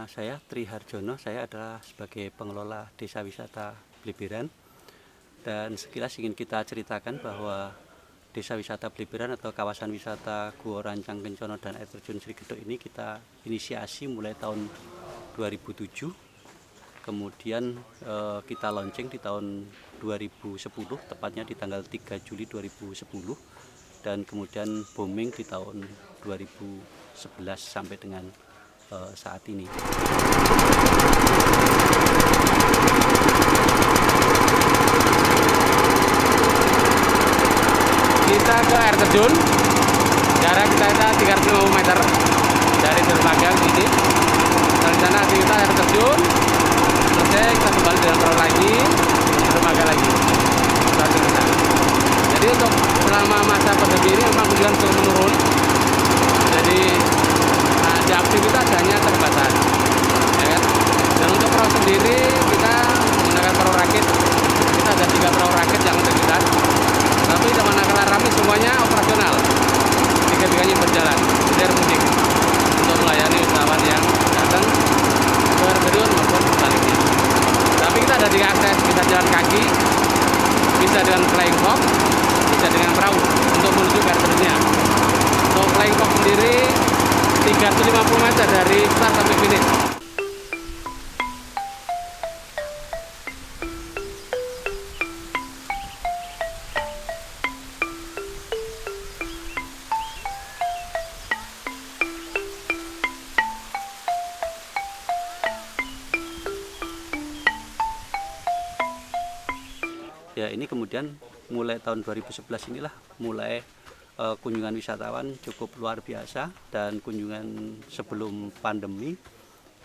Nama saya Tri Harjono, saya adalah sebagai pengelola Desa Wisata Blibiran. Dan sekilas ingin kita ceritakan bahwa Desa Wisata Blibiran atau kawasan wisata Gua Rancang Kencono dan Air Terjun Sri Gedok ini kita inisiasi mulai tahun 2007. Kemudian kita launching di tahun 2010, tepatnya di tanggal 3 Juli 2010. Dan kemudian booming di tahun 2011 sampai dengan saat ini. Kita ke air terjun, jarak kita 350 meter dari dermaga sini. Dari sana kita air terjun, selesai kita kembali dengan perahu lagi, dermaga lagi. Jadi untuk selama masa pandemi ini memang kunjungan terus menurun. Jadi di aktivitas hanya terbatas, ya kan? Dan untuk perahu sendiri kita menggunakan perahu rakit. Kita ada 3 perahu rakit yang terlibat. Tapi zaman Nakalar Rami semuanya operasional, tiga-tiganya berjalan, biar mudik untuk melayani wisatawan yang datang ke air terjun maupun sebaliknya. Tapi kita ada 3 akses, bisa jalan kaki, bisa dengan flying fox, bisa dengan perahu untuk menuju ke air terjunnya. Untuk flying fox sendiri 350 meter dari start sampai finish. Ya, ini kemudian mulai tahun 2011 inilah mulai kunjungan wisatawan cukup luar biasa, dan kunjungan sebelum pandemi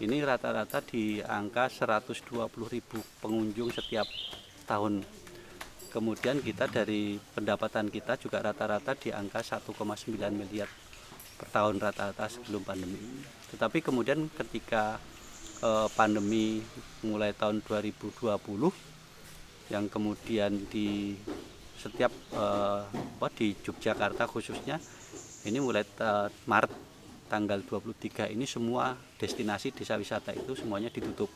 ini rata-rata di angka 120.000 pengunjung setiap tahun. Kemudian kita dari pendapatan kita juga rata-rata di angka 1,9 miliar per tahun rata-rata sebelum pandemi. Tetapi kemudian ketika pandemi mulai tahun 2020, yang kemudian di setiap di Yogyakarta khususnya ini mulai Maret tanggal 23 ini semua destinasi desa wisata itu semuanya ditutup.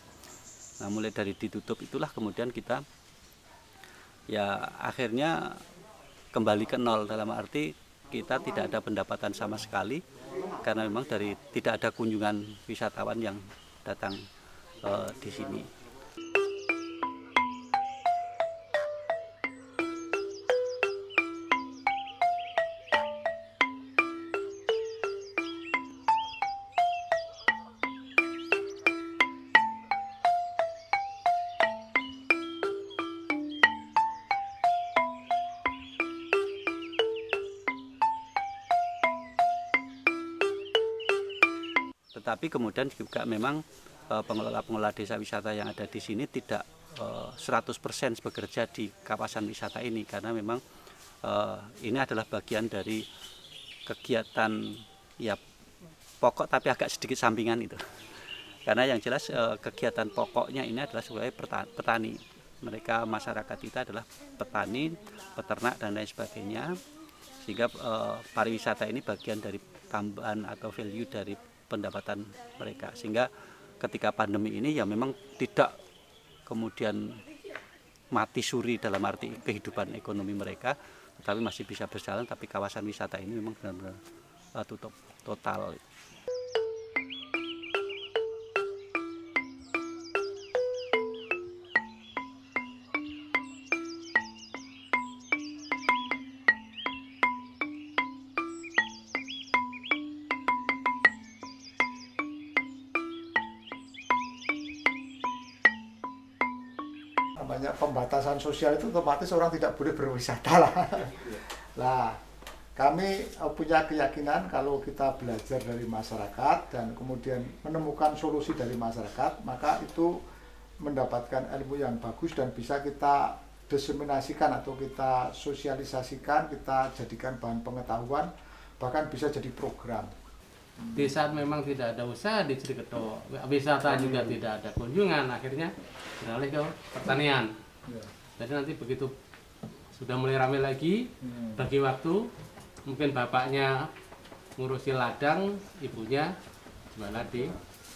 Nah, mulai dari ditutup itulah kemudian kita ya akhirnya kembali ke nol, dalam arti kita tidak ada pendapatan sama sekali karena memang dari tidak ada kunjungan wisatawan yang datang di sini. Tetapi kemudian juga memang pengelola-pengelola desa wisata yang ada di sini tidak 100% bekerja di kawasan wisata ini, karena memang ini adalah bagian dari kegiatan ya pokok tapi agak sedikit sampingan itu. Karena yang jelas kegiatan pokoknya ini adalah sebagai petani. Mereka masyarakat kita adalah petani, peternak dan lain sebagainya. Sehingga pariwisata ini bagian dari tambahan atau value dari pendapatan mereka, sehingga ketika pandemi ini ya memang tidak kemudian mati suri dalam arti kehidupan ekonomi mereka, tetapi masih bisa berjalan, tapi kawasan wisata ini memang benar-benar tutup total. Namanya pembatasan sosial itu otomatis orang tidak boleh berwisata lah. Nah, kami punya keyakinan kalau kita belajar dari masyarakat dan kemudian menemukan solusi dari masyarakat, maka itu mendapatkan ilmu yang bagus dan bisa kita diseminasikan atau kita sosialisasikan, kita jadikan bahan pengetahuan, bahkan bisa jadi program. Di saat memang tidak ada usaha di Sri Gedok, wisata juga tidak ada kunjungan, akhirnya beralih ke pertanian. Jadi nanti begitu sudah mulai ramai lagi, bagi waktu, mungkin bapaknya ngurusi ladang, ibunya jualan di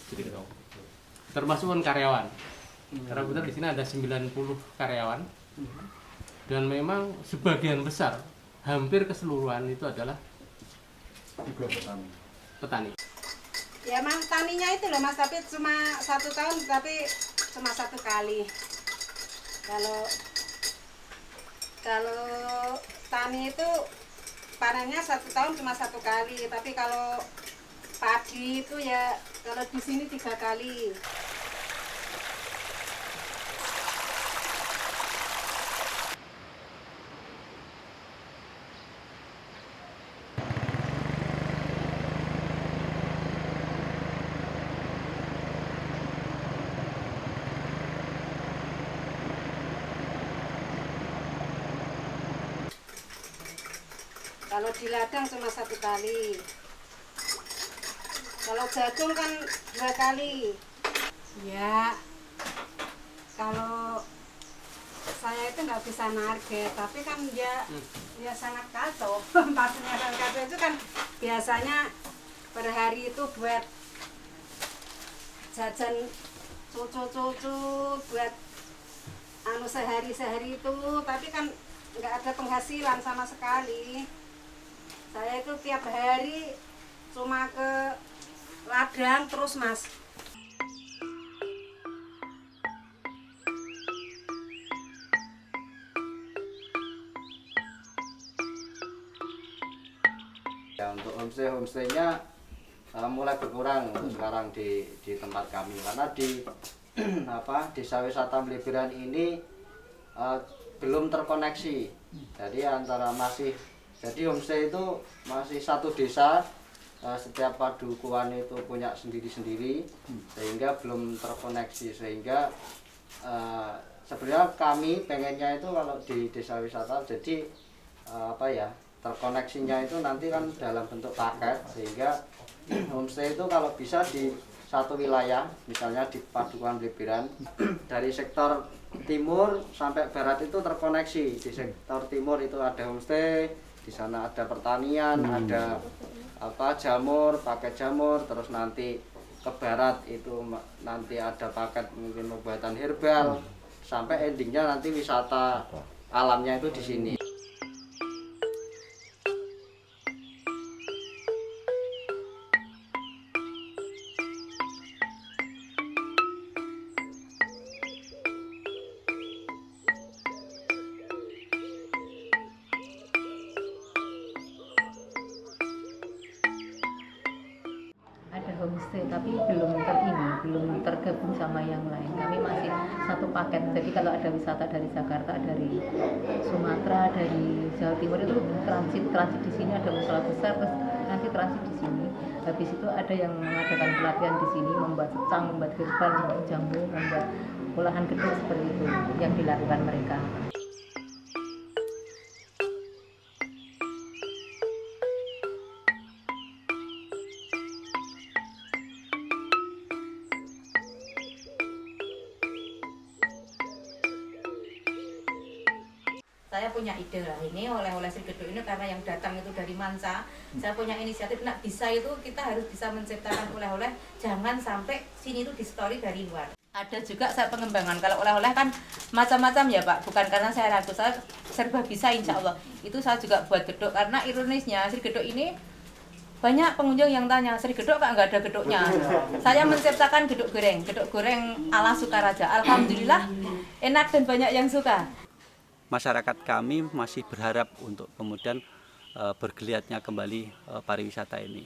Sri Gedok. termasuk karyawan. Karena kebetulan di sini ada 90 karyawan dan memang sebagian besar, hampir keseluruhan itu adalah petani. Ya emang taninya itu loh Mas, tapi cuma 1 tahun, tapi cuma 1 kali. Kalau tani itu panennya 1 tahun cuma 1 kali, tapi kalau padi itu ya kalau di sini 3 kali. Kalau di ladang cuma 1 kali. Kalau jagung kan 2 kali. Ya, kalau saya itu nggak bisa target, tapi kan ya sangat kacau. Pastinya sangat kacau itu kan biasanya per hari itu buat jajan cucu-cucu, buat sehari-sehari itu, tapi kan nggak ada penghasilan sama sekali. Saya itu tiap hari cuma ke ladang terus Mas. Ya, untuk homestay-nya mulai berkurang sekarang di tempat kami karena di desa wisata Mliberan ini belum terkoneksi. Jadi homestay itu masih satu desa, setiap padukuhan itu punya sendiri-sendiri sehingga belum terkoneksi, sehingga sebenarnya kami pengennya itu kalau di desa wisata jadi terkoneksinya itu nanti kan dalam bentuk paket, sehingga homestay itu kalau bisa di satu wilayah, misalnya di Padukuhan Mliberan, dari sektor timur sampai barat itu terkoneksi. Di sektor timur itu ada homestay, di sana ada pertanian, ada jamur, paket jamur, terus nanti ke barat itu nanti ada paket mungkin pembuatan herbal, sampai endingnya nanti wisata alamnya itu di sini. Ada homestay tapi belum tergabung sama yang lain. Kami masih satu paket. Jadi kalau ada wisata dari Jakarta, dari Sumatera, dari Jawa Timur itu transit di sini, ada musola besar, terus nanti transit di sini. Habis itu ada yang mengadakan pelatihan di sini, membuat secang, membuat herbal, membuat jamu, membuat olahan gedung seperti itu yang dilakukan mereka. Saya punya ide lah, ini oleh-oleh Sri Gedok ini karena yang datang itu dari manca. Saya punya inisiatif, bisa itu kita harus bisa menciptakan oleh-oleh, jangan sampai sini itu di-story dari luar. Ada juga saya pengembangan, kalau oleh-oleh kan macam-macam ya Pak, bukan karena saya ragu, saya serba bisa insya Allah. Itu saya juga buat gedok, karena ironisnya Sri Gedok ini banyak pengunjung yang tanya, Sri Gedok kok nggak ada gedoknya? Saya menciptakan gedok goreng ala Sukaraja. Alhamdulillah enak dan banyak yang suka. Masyarakat kami masih berharap untuk kemudian bergeliatnya kembali pariwisata ini.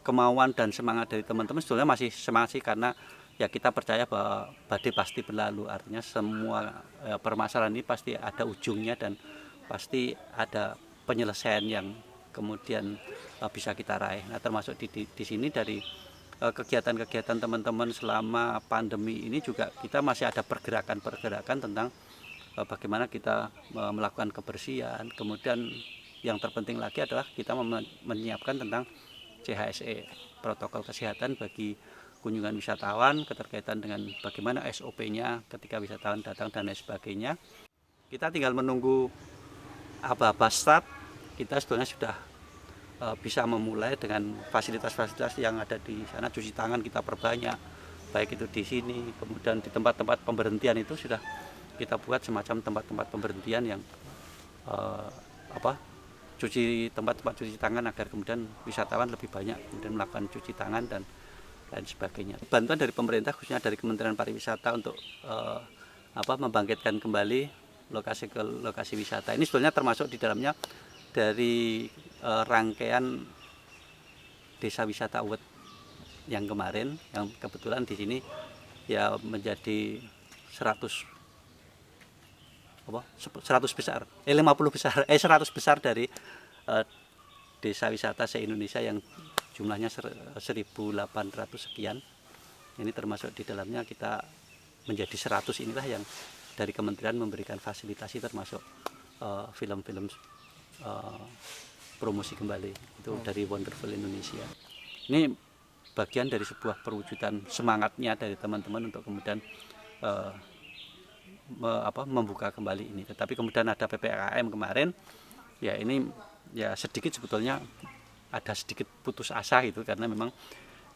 Kemauan dan semangat dari teman-teman sebetulnya masih semangat sih, karena ya kita percaya bahwa badai pasti berlalu. Artinya semua permasalahan ini pasti ada ujungnya dan pasti ada penyelesaian yang kemudian bisa kita raih. Nah, termasuk di sini dari kegiatan-kegiatan teman-teman selama pandemi ini juga kita masih ada pergerakan-pergerakan tentang bagaimana kita melakukan kebersihan. Kemudian yang terpenting lagi adalah kita menyiapkan tentang CHSE, protokol kesehatan bagi kunjungan wisatawan, keterkaitan dengan bagaimana SOP-nya ketika wisatawan datang dan lain sebagainya. Kita tinggal menunggu aba-aba start. Kita sebetulnya sudah bisa memulai dengan fasilitas-fasilitas yang ada di sana. Cuci tangan kita perbanyak, baik itu di sini, kemudian di tempat-tempat pemberhentian itu sudah kita buat semacam tempat-tempat pemberhentian yang tempat-tempat cuci tangan agar kemudian wisatawan lebih banyak kemudian melakukan cuci tangan dan lain sebagainya. Bantuan dari pemerintah khususnya dari Kementerian Pariwisata untuk membangkitkan kembali lokasi wisata. Ini sebetulnya termasuk di dalamnya dari rangkaian desa wisata Uwet yang kemarin, yang kebetulan di sini ya menjadi 100 besar, 100 besar dari desa wisata se-Indonesia yang jumlahnya 1.800 sekian. Ini termasuk di dalamnya kita menjadi 100 inilah yang dari kementerian memberikan fasilitasi termasuk film-film promosi kembali itu dari Wonderful Indonesia. Ini bagian dari sebuah perwujudan semangatnya dari teman-teman untuk kemudian membuka kembali ini. Tetapi kemudian ada PPKM kemarin, ya ini ya sedikit sebetulnya ada sedikit putus asa gitu karena memang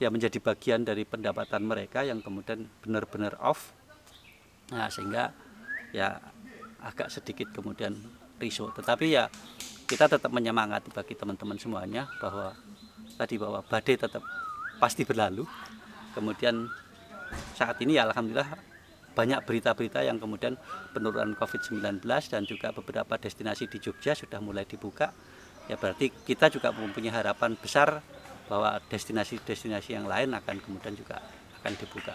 ya menjadi bagian dari pendapatan mereka yang kemudian benar-benar off. Nah, sehingga ya agak sedikit kemudian risau. Tetapi ya kita tetap menyemangati bagi teman-teman semuanya bahwa badai tetap pasti berlalu. Kemudian saat ini ya alhamdulillah banyak berita-berita yang kemudian penurunan COVID-19 dan juga beberapa destinasi di Jogja sudah mulai dibuka. Ya berarti kita juga mempunyai harapan besar bahwa destinasi-destinasi yang lain akan kemudian juga akan dibuka.